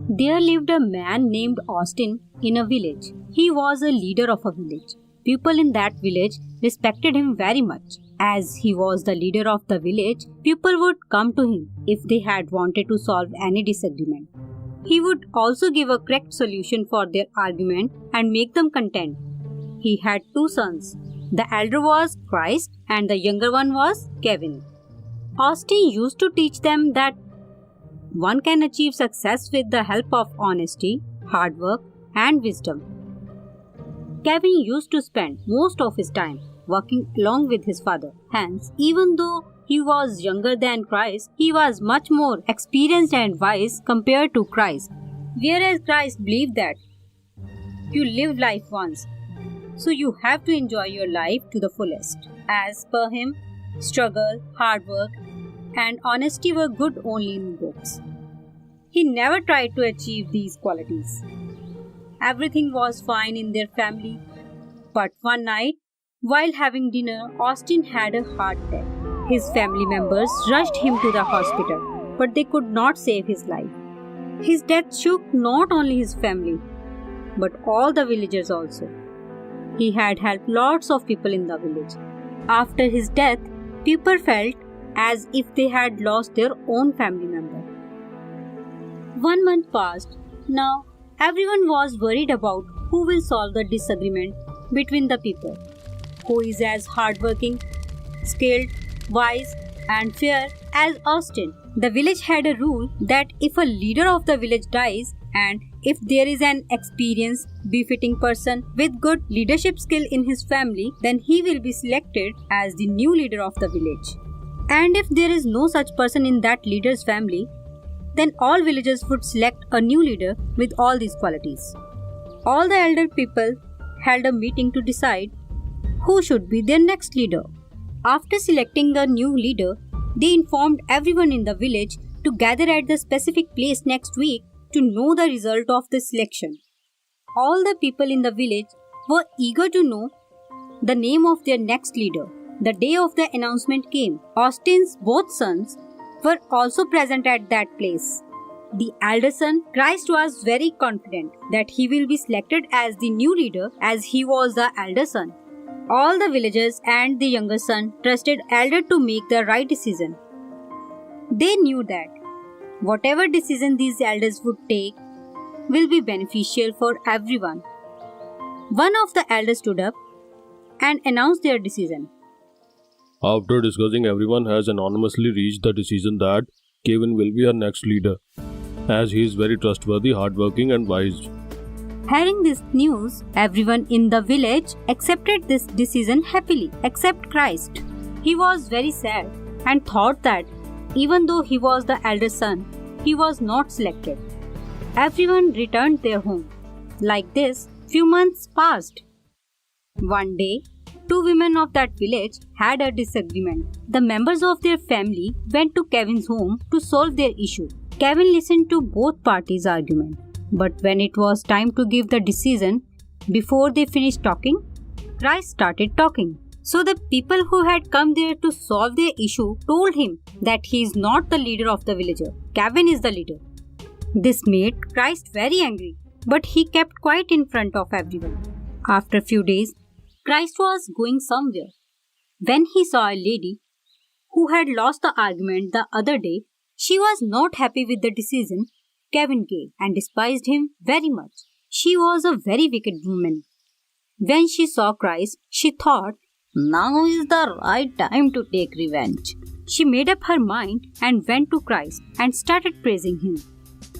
There lived a man named Austin in a village. He was a leader of a village. People in that village respected him very much. As he was the leader of the village, people would come to him if they had wanted to solve any disagreement. He would also give a correct solution for their argument and make them content. He had two sons. The elder was Christ and the younger one was Kevin. Austin used to teach them that one can achieve success with the help of honesty, hard work, and wisdom. Kevin used to spend most of his time working along with his father. Hence, even though he was younger than Christ, he was much more experienced and wise compared to Christ. Whereas Christ believed that you live life once, so you have to enjoy your life to the fullest. As per him, struggle, hard work, and honesty were good only in books. He never tried to achieve these qualities. Everything was fine in their family. But one night, while having dinner, Austin had a heart attack. His family members rushed him to the hospital, but they could not save his life. His death shook not only his family, but all the villagers also. He had helped lots of people in the village. After his death, people felt as if they had lost their own family member. 1 month passed. Now, everyone was worried about who will solve the disagreement between the people. Who is as hardworking, skilled, wise, and fair as Austin. The village had a rule that if a leader of the village dies and if there is an experienced, befitting person with good leadership skill in his family, then he will be selected as the new leader of the village. And if there is no such person in that leader's family, then all villagers would select a new leader with all these qualities. All the elder people held a meeting to decide who should be their next leader. After selecting the new leader, they informed everyone in the village to gather at the specific place next week to know the result of the selection. All the people in the village were eager to know the name of their next leader. The day of the announcement came. Austin's both sons were also present at that place. The elder son, Christ, was very confident that he will be selected as the new leader as he was the elder son. All the villagers and the younger son trusted elder to make the right decision. They knew that whatever decision these elders would take will be beneficial for everyone. One of the elders stood up and announced their decision. After discussing, everyone has anonymously reached the decision that Kevin will be our next leader, as he is very trustworthy, hardworking, and wise. Hearing this news, everyone in the village accepted this decision happily, except Christ. He was very sad and thought that even though he was the elder son, he was not selected. Everyone returned their home. Like this, few months passed. One day, two women of that village had a disagreement. The members of their family went to Kevin's home to solve their issue. Kevin listened to both parties' argument. But when it was time to give the decision, before they finished talking, Christ started talking. So the people who had come there to solve their issue told him that he is not the leader of the villager. Kevin is the leader. This made Christ very angry, but he kept quiet in front of everyone. After a few days, Christ was going somewhere. When he saw a lady who had lost the argument the other day, she was not happy with the decision Kevin gave and despised him very much. She was a very wicked woman. When she saw Christ, she thought, now is the right time to take revenge. She made up her mind and went to Christ and started praising him.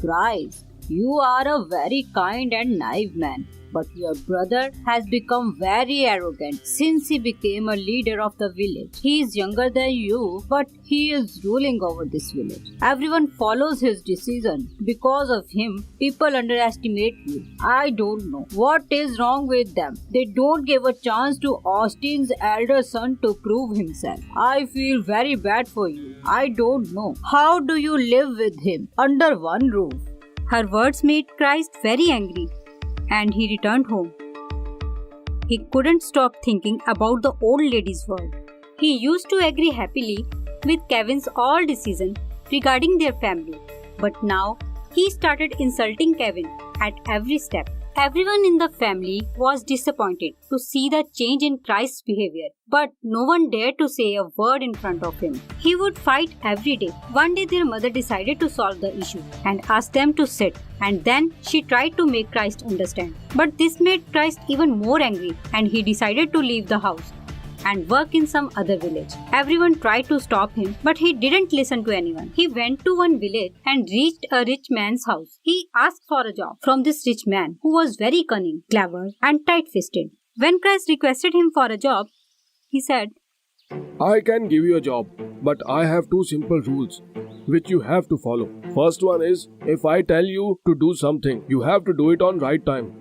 Christ, you are a very kind and naive man. But your brother has become very arrogant since he became a leader of the village. He is younger than you, but he is ruling over this village. Everyone follows his decision. Because of him, people underestimate you. I don't know what is wrong with them. They don't give a chance to Austin's elder son to prove himself. I feel very bad for you. I don't know. How do you live with him under one roof? Her words made Christ very angry, and he returned home. He couldn't stop thinking about the old lady's word. He used to agree happily with Kevin's all decisions regarding their family, but now he started insulting Kevin at every step. Everyone in the family was disappointed to see the change in Christ's behavior, but no one dared to say a word in front of him. He would fight every day. One day their mother decided to solve the issue and asked them to sit, and then she tried to make Christ understand. But this made Christ even more angry, and he decided to leave the house and work in some other village. Everyone tried to stop him, but he didn't listen to anyone. He went to one village and reached a rich man's house. He asked for a job from this rich man, who was very cunning, clever, and tight-fisted. When Christ requested him for a job, he said, I can give you a job, but I have two simple rules which you have to follow. First one is, if I tell you to do something, you have to do it on right time.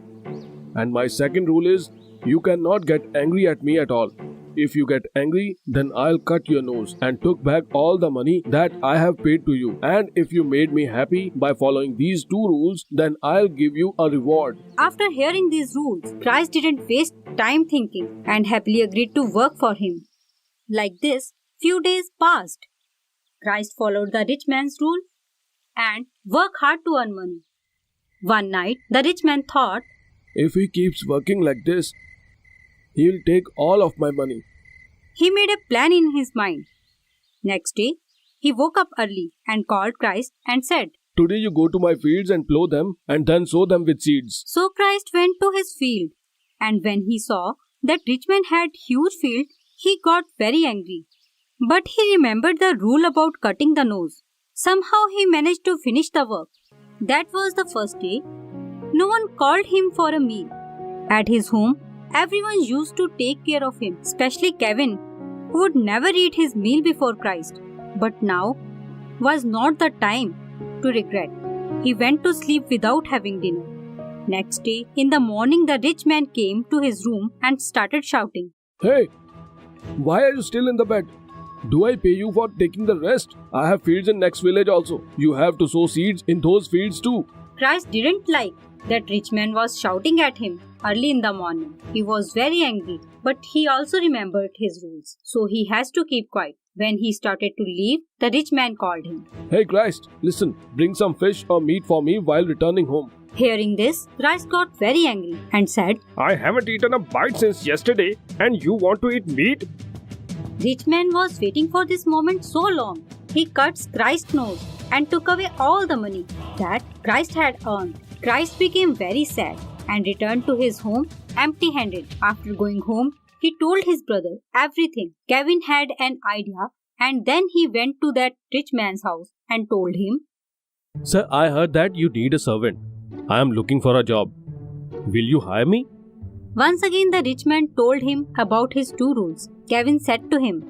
And my second rule is, you cannot get angry at me at all. If you get angry, then I'll cut your nose and took back all the money that I have paid to you. And if you made me happy by following these two rules, then I'll give you a reward. After hearing these rules, Christ didn't waste time thinking and happily agreed to work for him. Like this, few days passed. Christ followed the rich man's rule and worked hard to earn money. One night, the rich man thought, if he keeps working like this, he'll take all of my money. He made a plan in his mind. Next day, he woke up early and called Christ and said, today you go to my fields and plow them and then sow them with seeds. So Christ went to his field, and when he saw that rich man had huge field, he got very angry. But he remembered the rule about cutting the nose. Somehow he managed to finish the work. That was the first day. No one called him for a meal. At his home, everyone used to take care of him, especially Kevin, who would never eat his meal before Christ. But now was not the time to regret. He went to sleep without having dinner. Next day, in the morning, the rich man came to his room and started shouting, Hey, why are you still in the bed? Do I pay you for taking the rest? I have fields in next village also. You have to sow seeds in those fields too. Christ didn't like that rich man was shouting at him early in the morning. He was very angry, but he also remembered his rules. So he has to keep quiet. When he started to leave, the rich man called him. Hey Christ, listen, bring some fish or meat for me while returning home. Hearing this, Christ got very angry and said, I haven't eaten a bite since yesterday and you want to eat meat? Rich man was waiting for this moment so long. He cut Christ's nose and took away all the money that Christ had earned. Christ became very sad and returned to his home empty-handed. After going home, he told his brother everything. Kevin had an idea, and then he went to that rich man's house and told him, Sir, I heard that you need a servant. I am looking for a job. Will you hire me? Once again the rich man told him about his two rules. Kevin said to him,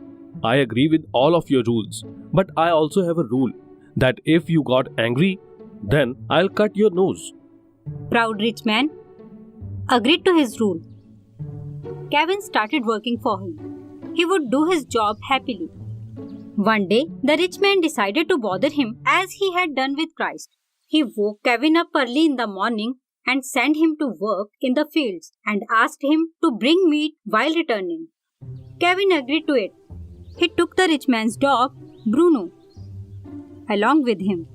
I agree with all of your rules, but I also have a rule that if you got angry, then I'll cut your nose. Proud rich man agreed to his rule. Kevin started working for him. He would do his job happily. One day, the rich man decided to bother him as he had done with Christ. He woke Kevin up early in the morning and sent him to work in the fields and asked him to bring meat while returning. Kevin agreed to it. He took the rich man's dog, Bruno, along with him.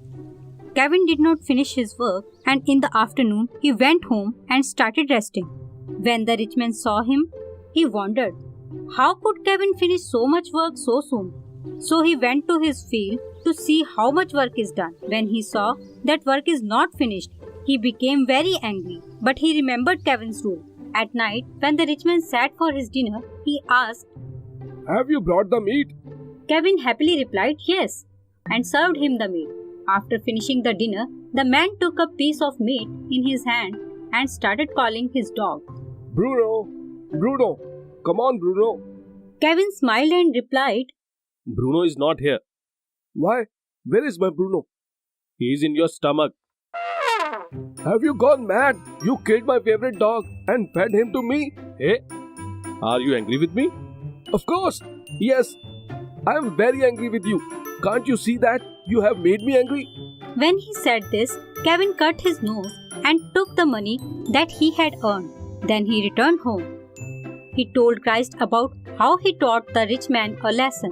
Kevin did not finish his work, and in the afternoon he went home and started resting. When the rich man saw him, he wondered, how could Kevin finish so much work so soon? So he went to his field to see how much work is done. When he saw that work is not finished, he became very angry, but he remembered Kevin's rule. At night, when the rich man sat for his dinner, he asked, Have you brought the meat? Kevin happily replied yes, and served him the meat. After finishing the dinner, the man took a piece of meat in his hand and started calling his dog. Bruno, Bruno, come on Bruno. Kevin smiled and replied, Bruno is not here. Why? Where is my Bruno? He is in your stomach. Have you gone mad? You killed my favorite dog and fed him to me. Hey, are you angry with me? Of course. Yes, I am very angry with you. Can't you see that? You have made me angry. When he said this, Kevin cut his nose and took the money that he had earned. Then he returned home. He told Christ about how he taught the rich man a lesson.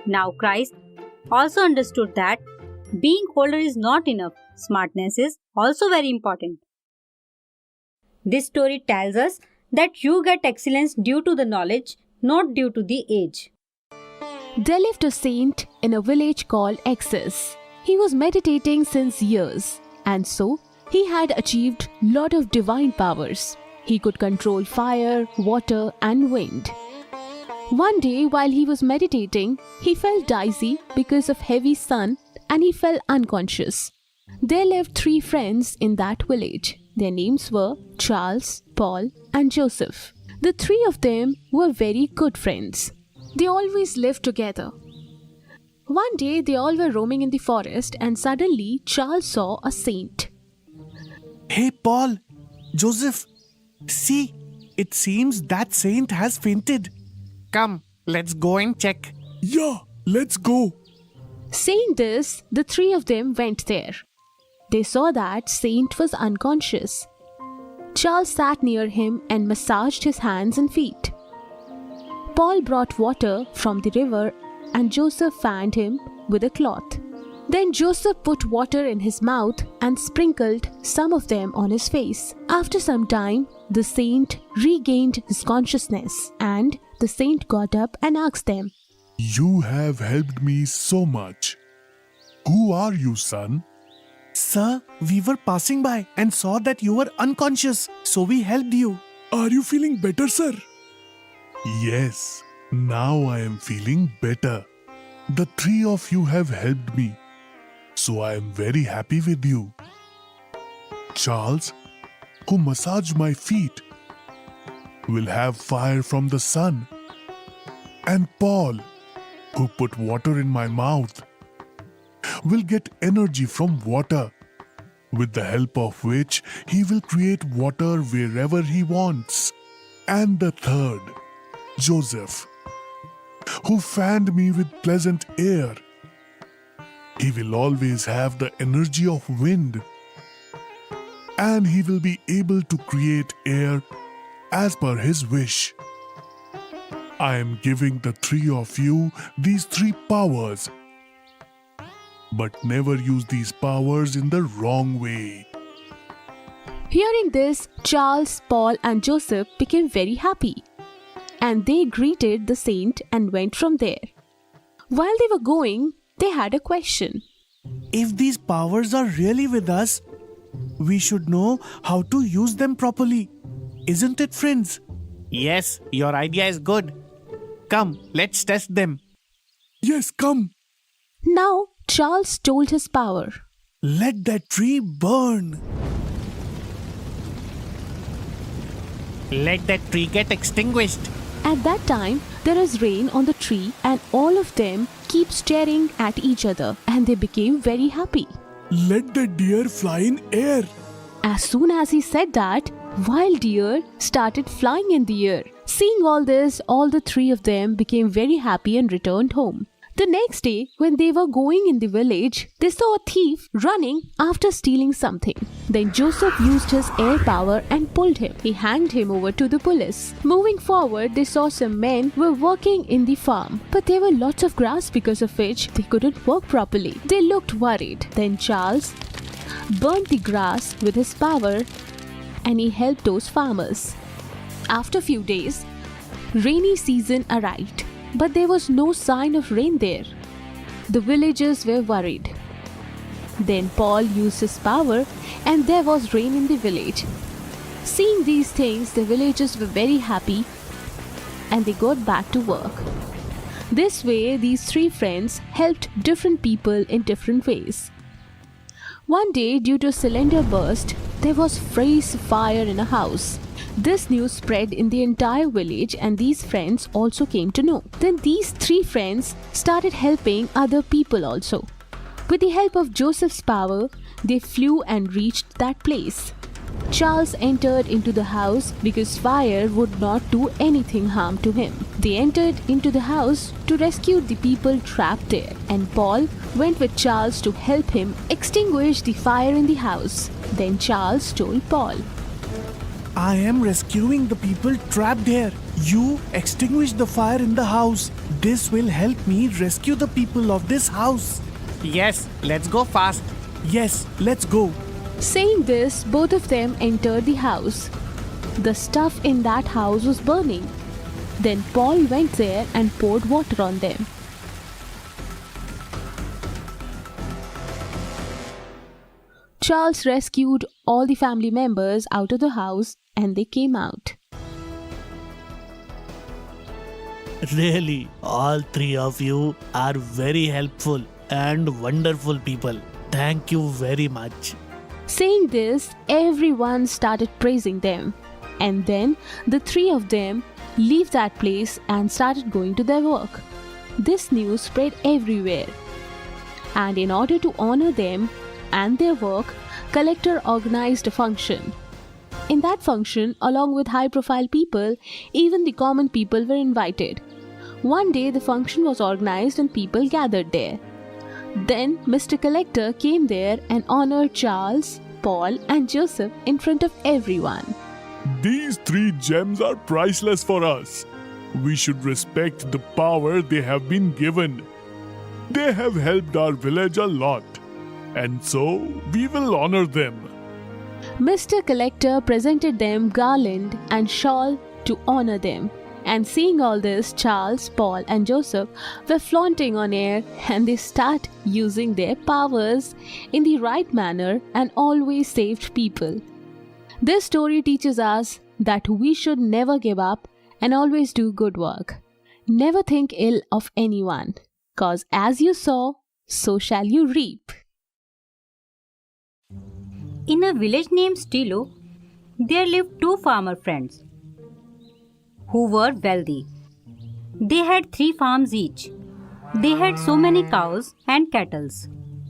Now Christ also understood that being older is not enough Smartness is also very important. This story tells us that you get excellence due to the knowledge, not due to the age. There lived a saint in a village called Exes. He was meditating since years, and so he had achieved lot of divine powers. He could control fire, water, and wind. One day, while he was meditating, he felt dizzy because of heavy sun and he fell unconscious. There lived 3 friends in that village. Their names were Charles, Paul, and Joseph. The 3 of them were very good friends. They always lived together. One day, they all were roaming in the forest and suddenly Charles saw a saint. Hey Paul, Joseph, see, it seems that saint has fainted. Come, let's go and check. Yeah, let's go. Saying this, the 3 of them went there. They saw that saint was unconscious. Charles sat near him and massaged his hands and feet. Paul brought water from the river and Joseph fanned him with a cloth. Then Joseph put water in his mouth and sprinkled some of them on his face. After some time, the saint regained his consciousness and the saint got up and asked them, You have helped me so much. Who are you, son? Sir, we were passing by and saw that you were unconscious, so we helped you. Are you feeling better, sir? Yes, now I am feeling better. The 3 of you have helped me, so I am very happy with you. Charles, who massaged my feet, will have fire from the sun. And Paul, who put water in my mouth, will get energy from water, with the help of which he will create water wherever he wants. And the 3rd, Joseph, who fanned me with pleasant air. He will always have the energy of wind, and he will be able to create air as per his wish. I am giving the 3 of you these 3 powers, but never use these powers in the wrong way. Hearing this, Charles, Paul, and Joseph became very happy. And they greeted the saint and went from there. While they were going, they had a question. If these powers are really with us, we should know how to use them properly. Isn't it, friends? Yes, your idea is good. Come, let's test them. Yes, come. Now, Charles told his power. Let that tree burn. Let that tree get extinguished. At that time, there is rain on the tree and all of them keep staring at each other and they became very happy. Let the deer fly in air. As soon as he said that, wild deer started flying in the air. Seeing all this, all the 3 of them became very happy and returned home. The next day, when they were going in the village, they saw a thief running after stealing something. Then Joseph used his air power and pulled him. He handed him over to the police. Moving forward, they saw some men were working in the farm, but there were lots of grass because of which they couldn't work properly. They looked worried. Then Charles burnt the grass with his power and he helped those farmers. After a few days, rainy season arrived. But there was no sign of rain there. The villagers were worried. Then Paul used his power and there was rain in the village. Seeing these things, the villagers were very happy and they got back to work. This way, these 3 friends helped different people in different ways. One day, due to a cylinder burst, there was fresh fire in a house. This news spread in the entire village and these friends also came to know. Then these 3 friends started helping other people also. With the help of Joseph's power, they flew and reached that place. Charles entered into the house because fire would not do anything harm to him. They entered into the house to rescue the people trapped there, and Paul went with Charles to help him extinguish the fire in the house. Then Charles told Paul, I am rescuing the people trapped here. You extinguish the fire in the house. This will help me rescue the people of this house. Yes, let's go fast. Yes, let's go. Saying this, both of them entered the house. The stuff in that house was burning. Then Paul went there and poured water on them. Charles rescued all the family members out of the house and they came out. Really, all three of you are very helpful and wonderful people. Thank you very much. Saying this, everyone started praising them. And then the three of them leave that place and started going to their work. This news spread everywhere. And in order to honor them and their work, collector organized a function. In that function, along with high-profile people, even the common people were invited. One day the function was organized and people gathered there. Then Mr. Collector came there and honored Charles, Paul and Joseph in front of everyone. These three gems are priceless for us. We should respect the power they have been given. They have helped our village a lot, and so we will honor them. Mr. Collector presented them garland and shawl to honor them. And seeing all this, Charles, Paul and Joseph were flaunting on air and they start using their powers in the right manner and always saved people. This story teaches us that we should never give up and always do good work. Never think ill of anyone, cause as you sow, so shall you reap. In a village named Stilo, there lived two farmer friends who were wealthy. They had 3 farms each. They had so many cows and cattle.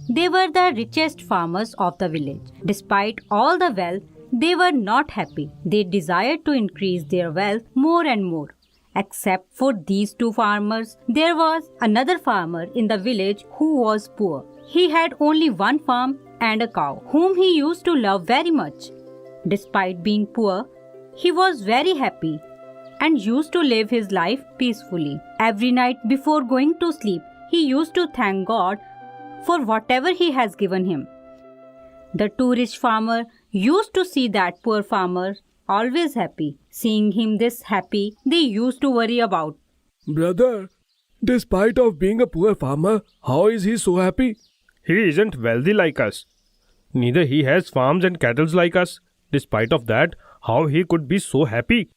They were the richest farmers of the village. Despite all the wealth, they were not happy. They desired to increase their wealth more and more. Except for these 2 farmers, there was another farmer in the village who was poor. He had only 1 farm and a cow, whom he used to love very much. Despite being poor, he was very happy and used to live his life peacefully. Every night before going to sleep, he used to thank God for whatever he has given him. The 2 rich farmers used to see that poor farmer always happy. Seeing him this happy, they used to worry about. Brother, despite of being a poor farmer, how is he so happy? He isn't wealthy like us. Neither he has farms and cattle like us. Despite of that, how he could be so happy?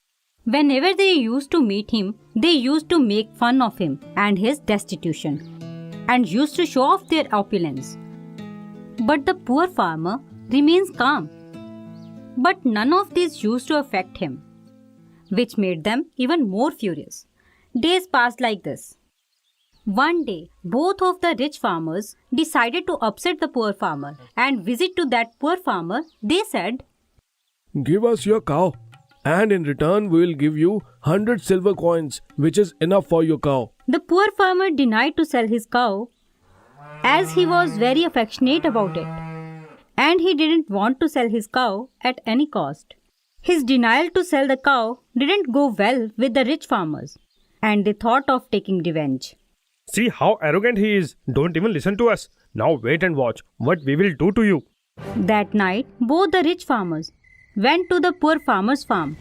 Whenever they used to meet him, they used to make fun of him and his destitution, and used to show off their opulence. But the poor farmer remains calm. But none of these used to affect him, which made them even more furious. Days passed like this. One day, both of the rich farmers decided to upset the poor farmer and visit to that poor farmer. They said, Give us your cow, and in return we will give you 100 silver coins, which is enough for your cow. The poor farmer denied to sell his cow as he was very affectionate about it, and he didn't want to sell his cow at any cost. His denial to sell the cow didn't go well with the rich farmers, and they thought of taking revenge. See how arrogant he is. Don't even listen to us. Now wait and watch what we will do to you. That night, both the rich farmers went to the poor farmer's farm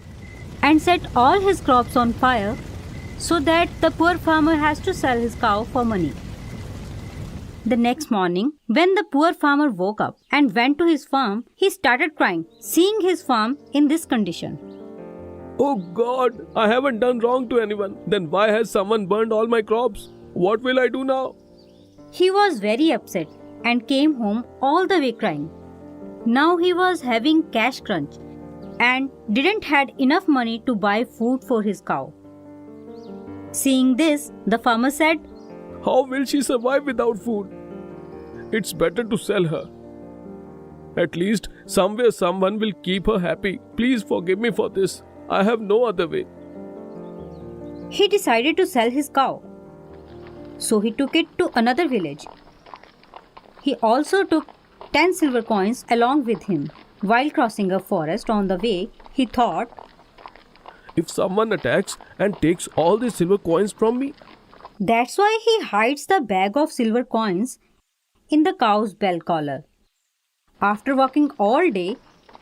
and set all his crops on fire so that the poor farmer has to sell his cow for money. The next morning, when the poor farmer woke up and went to his farm, he started crying, seeing his farm in this condition. Oh God, I haven't done wrong to anyone. Then why has someone burned all my crops? What will I do now? He was very upset and came home all the way crying. Now he was having cash crunch and didn't had enough money to buy food for his cow. Seeing this, the farmer said, How will she survive without food? It's better to sell her. At least somewhere someone will keep her happy. Please forgive me for this. I have no other way. He decided to sell his cow. So he took it to another village. He also took 10 silver coins along with him. While crossing a forest on the way, he thought, If someone attacks and takes all the silver coins from me, that's why he hides the bag of silver coins in the cow's bell collar. After walking all day,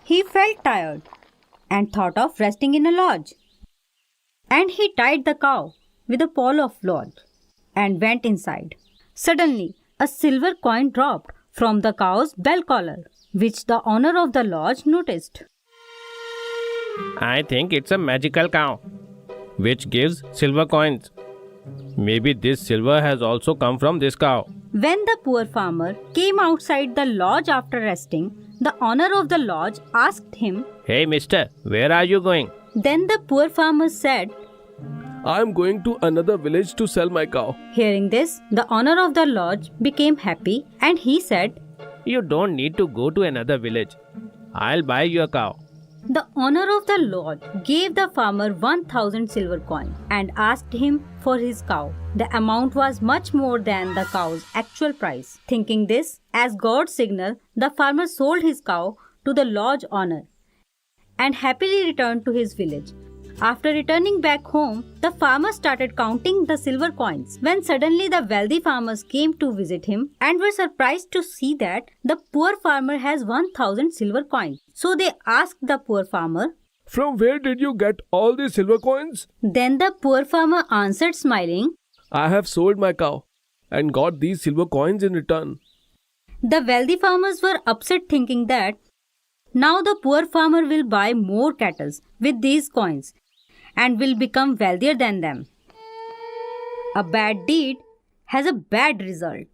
he felt tired and thought of resting in a lodge. And he tied the cow with a pole of lodge and went inside. Suddenly, a silver coin dropped from the cow's bell collar, which the owner of the lodge noticed. I think it's a magical cow, which gives silver coins. Maybe this silver has also come from this cow. When the poor farmer came outside the lodge after resting, the owner of the lodge asked him. Hey mister, where are you going? Then the poor farmer said. I'm going to another village to sell my cow. Hearing this, the owner of the lodge became happy and he said, You don't need to go to another village. I'll buy your cow. The owner of the lodge gave the farmer 1,000 silver coins and asked him for his cow. The amount was much more than the cow's actual price. Thinking this as God's signal, the farmer sold his cow to the lodge owner and happily returned to his village. After returning back home, the farmer started counting the silver coins when suddenly the wealthy farmers came to visit him and were surprised to see that the poor farmer has 1,000 silver coins. So they asked the poor farmer, From where did you get all these silver coins? Then the poor farmer answered smiling, I have sold my cow and got these silver coins in return. The wealthy farmers were upset thinking that now the poor farmer will buy more cattle with these coins and will become wealthier than them. A bad deed has a bad result.